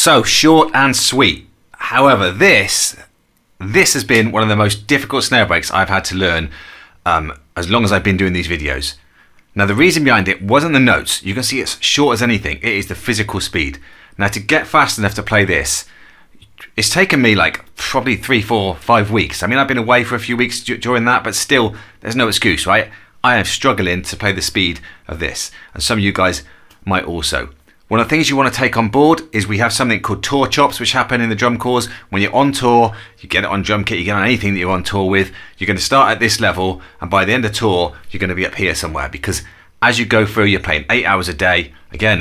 So short and sweet. However, this has been one of the most difficult snare breaks I've had to learn as long as I've been doing these videos. Now the reason behind it wasn't the notes. You can see it's short as anything. It is the physical speed. Now to get fast enough to play this, it's taken me like probably 3, 4, 5 weeks. I mean, I've been away for a few weeks during that, but still, there's no excuse, right? I am struggling to play the speed of this, and some of you guys might also. One of the things you want to take on board is we have something called tour chops, which happen in the drum corps. When you're on tour, you get it on drum kit, you get it on anything that you're on tour with. You're going to start at this level, and by the end of tour, you're going to be up here somewhere, because as you go through, you're playing 8 hours a day, again.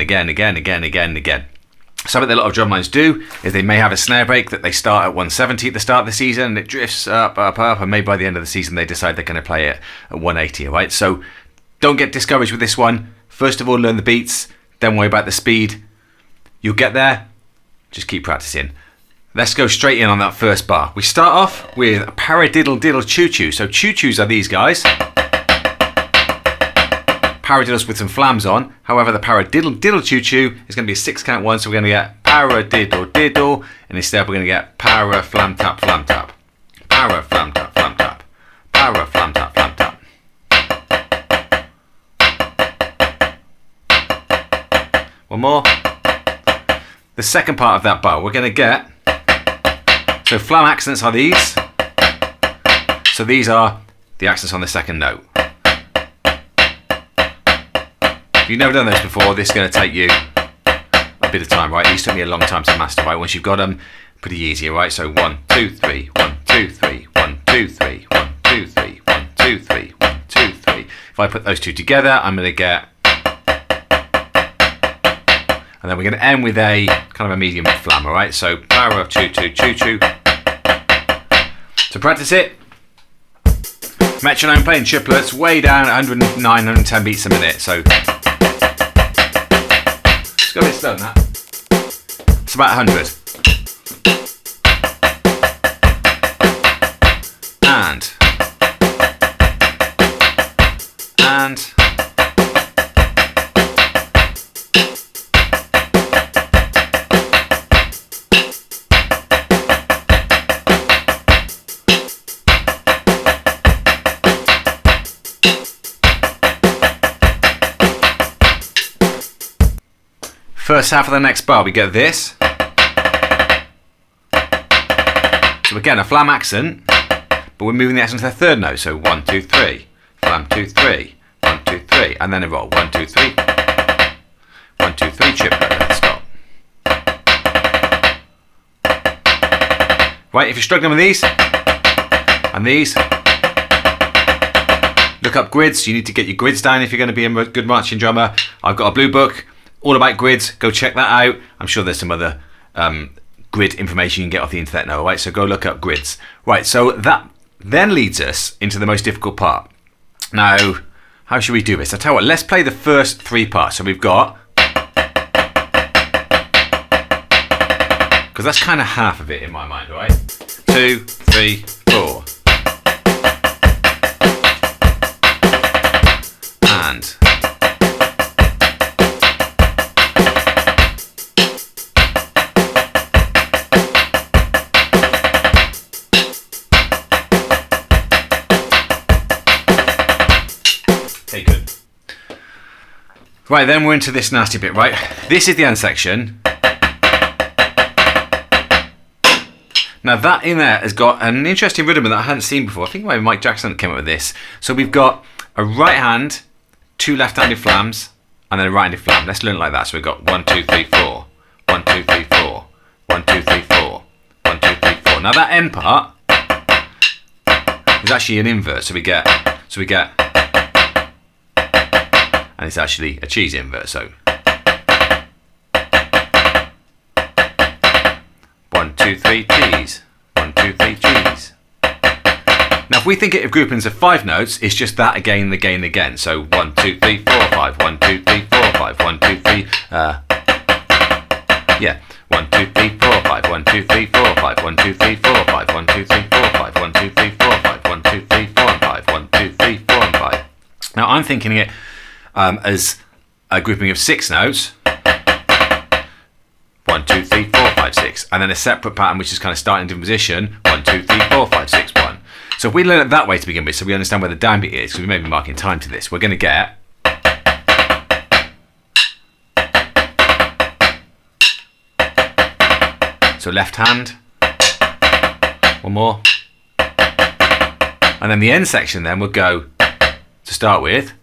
Something that a lot of drumlines do is they may have a snare break that they start at 170 at the start of the season, and it drifts up, and maybe by the end of the season they decide they're going to play it at 180, right? So don't get discouraged with this one. First of all, learn the beats. Don't worry about the speed. You'll get there. Just keep practicing. Let's go straight in on that first bar. We start off with a paradiddle diddle choo choo. So choo choos are these guys. Paradiddles with some flams on. However, the paradiddle diddle choo choo is going to be a 6-count one. So we're going to get paradiddle diddle, and instead we're going to get para flam tap flam tap. Para flam tap flam tap. Para flam tap flam tap. One more. The second part of that bar, we're going to get, so flam accents are these. So these are the accents on the second note. If you've never done this before, this is going to take you a bit of time, right? These took me a long time to master, right? Once you've got them, pretty easy, right? So 1, 2, 3, 1, 2, 3, 1, 2, 3, 1, 2, 3, 1, 2, 3, 1, 2, 3. If I put those two together, I'm going to get, and then we're going to end with a kind of a medium flam, all right? So para choo choo choo choo. To practice it, metronome playing triplets way down, 109, 110 beats a minute. So it's got a bit slow than that. It's about 100. And first half of the next bar, we get this. So again, a flam accent, but we're moving the accent to the third note. So 1, 2, 3, flam 2, 3, 1, 2, 3, and then a roll. 1, 2, 3, 1, 2, 3, triplet. Let's stop. Right, if you're struggling with these and these, look up grids. You need to get your grids down if you're going to be a good marching drummer. I've got a blue book all about grids. Go check that out. I'm sure there's some other grid information you can get off the internet now, right? So go look up grids. Right, so that then leads us into the most difficult part. Now, how should we do this? I tell you what, let's play the first 3 parts. So we've got, because that's kind of half of it in my mind, right? 2, 3, 4. And okay, good. Right, then we're into this nasty bit, right? This is the end section. Now that in there has got an interesting rudiment that I hadn't seen before. I think maybe Mike Jackson came up with this. So we've got a right hand, 2 left-handed flams, and then a right-handed flam. Let's learn it like that. So we've got 1, 2, 3, 4, 1, 2, 3, 4, 1, 2, 3, 4, 1, 2, 3, 4. Now that end part is actually an invert. So we get, and it's actually a cheese invert. So 1, 2, 3, cheese. 1, 2, 3, cheese. Now, if we think of groupings of 5 notes, it's just that again, again, again. So 1, 2, 3, 4, 5. 1, 2, 3, 4, 5. 1, 2, 3. Yeah. 1, 2, 3, 4, 5. 1, 2, 3, 4, 5. 1, 2, 3, 4, 5. 1, 2, 3, 4, 5. 1, 2, 3, 4, 5. 1, 2, 3, 4, and 5. 1, 2, 3, 4, and 5. Now, I'm thinking it as a grouping of 6 notes. 1, 2, 3, 4, 5, 6, and then a separate pattern which is kind of starting in different position, 1, 2, 3, 4, 5, 6, 1. So if we learn it that way to begin with, so we understand where the downbeat is, because we may be marking time to this, we're going to get so left hand, one more, and then the end section then will go to start with.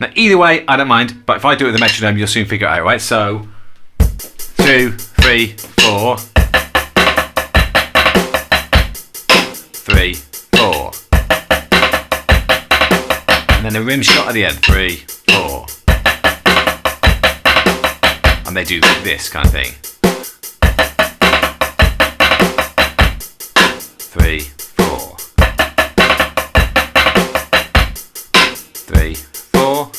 Now either way, I don't mind, but if I do it with a metronome, you'll soon figure it out, right? So 2, 3, 4, 3, 4, and then a rim shot at the end, 3, 4, and they do this kind of thing, 3, 4, 3, 4.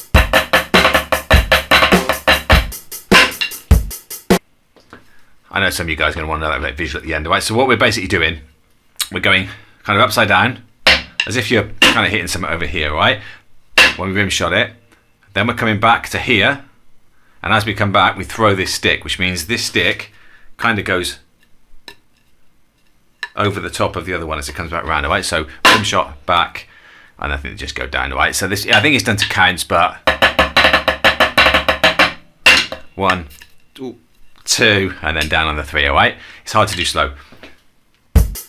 I know some of you guys are going to want to know that like visual at the end, right? So what we're basically doing, we're going kind of upside down, as if you're kind of hitting something over here, right? When we rim shot it, then we're coming back to here, and as we come back, we throw this stick, which means this stick kind of goes over the top of the other one as it comes back around, right? So rim shot back, and I think they just go down, right? So this, I think it's done to counts, but 1, 2, and then down on the 3, alright? It's hard to do slow.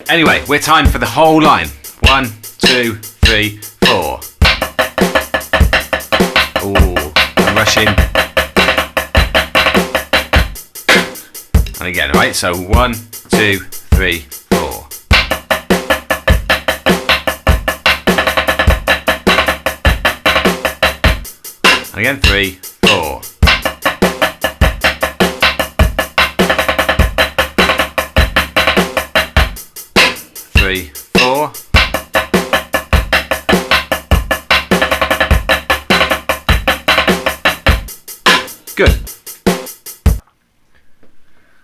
Anyway, we're timed for the whole line. 1, 2, 3, 4. Ooh, I'm rushing. And again, alright? So 1, 2, 3, 4. And again, 3, 4. Three, 4. Good.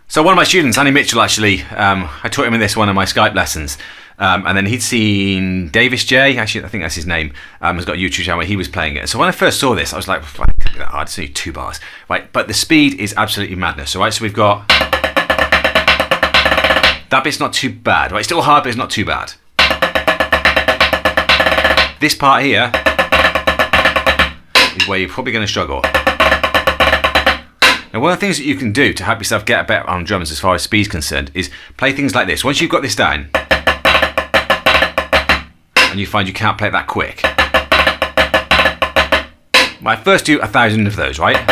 So one of my students, Andy Mitchell, actually, I taught him in this one of my Skype lessons, and then he'd seen Davis J, actually I think that's his name, has got a YouTube channel where he was playing it. So when I first saw this, I was like, it can't be that hard, it's only 2 bars, right? But the speed is absolutely madness, all right? So we've got, that bit's not too bad, right? It's still hard, but it's not too bad. This part here is where you're probably going to struggle. Now, one of the things that you can do to help yourself get better on drums as far as speed's concerned is play things like this. Once you've got this down, and you find you can't play it that quick, I first do 1,000 of those, right?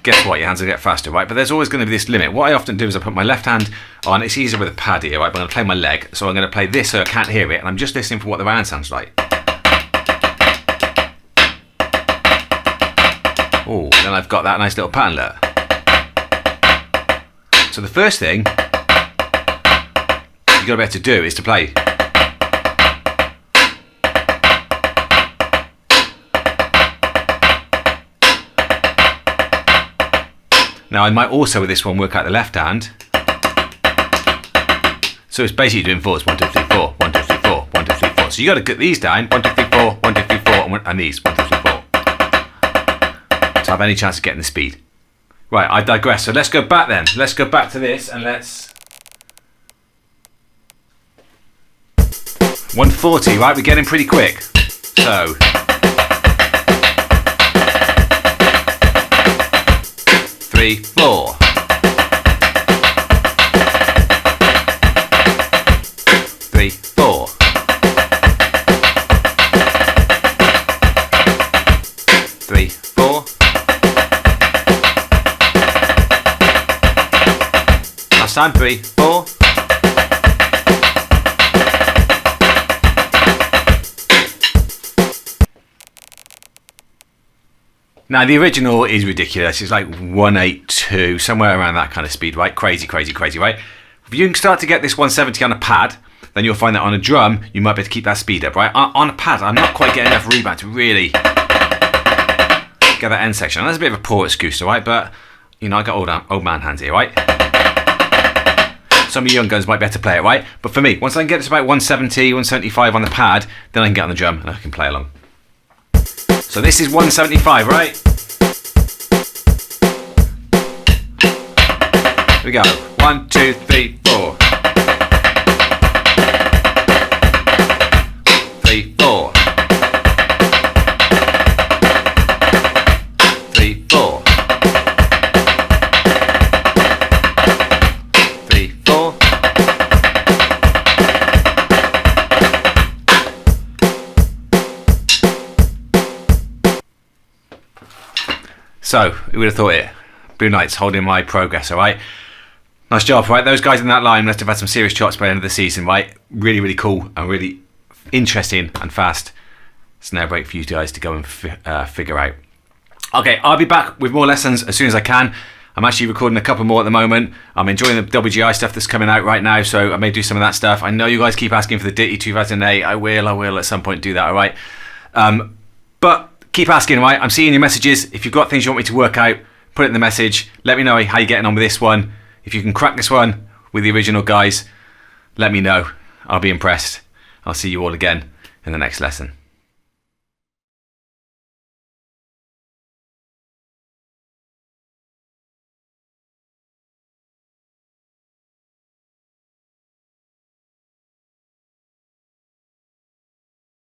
Guess what? Your hands will get faster, right? But there's always going to be this limit. What I often do is I put my left hand on. It's easier with a pad here, right? But I'm going to play my leg, so I'm going to play this so I can't hear it, and I'm just listening for what the round sounds like. Oh, then I've got that nice little pattern there. So the first thing you've got to be able to do is to play. Now I might also with this one work out the left hand. So it's basically doing 4s, 1, 2, 3, 4, 1, 2, 3, 4, 1, 2, 3, 4. So you got to get these down, 1, 2, 3, 4, 1, 2, 3, 4, and these, 1, 2, 3, 4. To have any chance of getting the speed. Right, I digress. So let's go back then. Let's go back to this and let's 140, right? We're getting pretty quick. So 3, 4. 3, 4. 3, 4. Last time, 3, 4. Now the original is ridiculous. It's like 182, somewhere around that kind of speed, right? Crazy, crazy, crazy, right? If you can start to get this 170 on a pad, then you'll find that on a drum, you might be able to keep that speed up, right? On a pad, I'm not quite getting enough rebound to really get that end section. And that's a bit of a poor excuse, all right? But, you know, I got old man hands here, right? some of you young guns might be able to play it, right? But for me, once I can get to about 170, 175 on the pad, then I can get on the drum and I can play along. So this is 175, right? Here we go. 1, 2, 3, 4. 3, 4. 3, 4. 3, 4. So, who would have thought it? Blue Knights holding my progress, alright? Nice job, right? Those guys in that line must have had some serious chops by the end of the season, right? Really, really cool and really interesting and fast snare break for you guys to go and figure out. Okay, I'll be back with more lessons as soon as I can. I'm actually recording a couple more at the moment. I'm enjoying the WGI stuff that's coming out right now, so I may do some of that stuff. I know you guys keep asking for the Ditty 2008. I will at some point do that, alright? But keep asking, right? I'm seeing your messages. If you've got things you want me to work out, put it in the message. Let me know how you're getting on with this one. If you can crack this one with the original guys, let me know. I'll be impressed. I'll see you all again in the next lesson.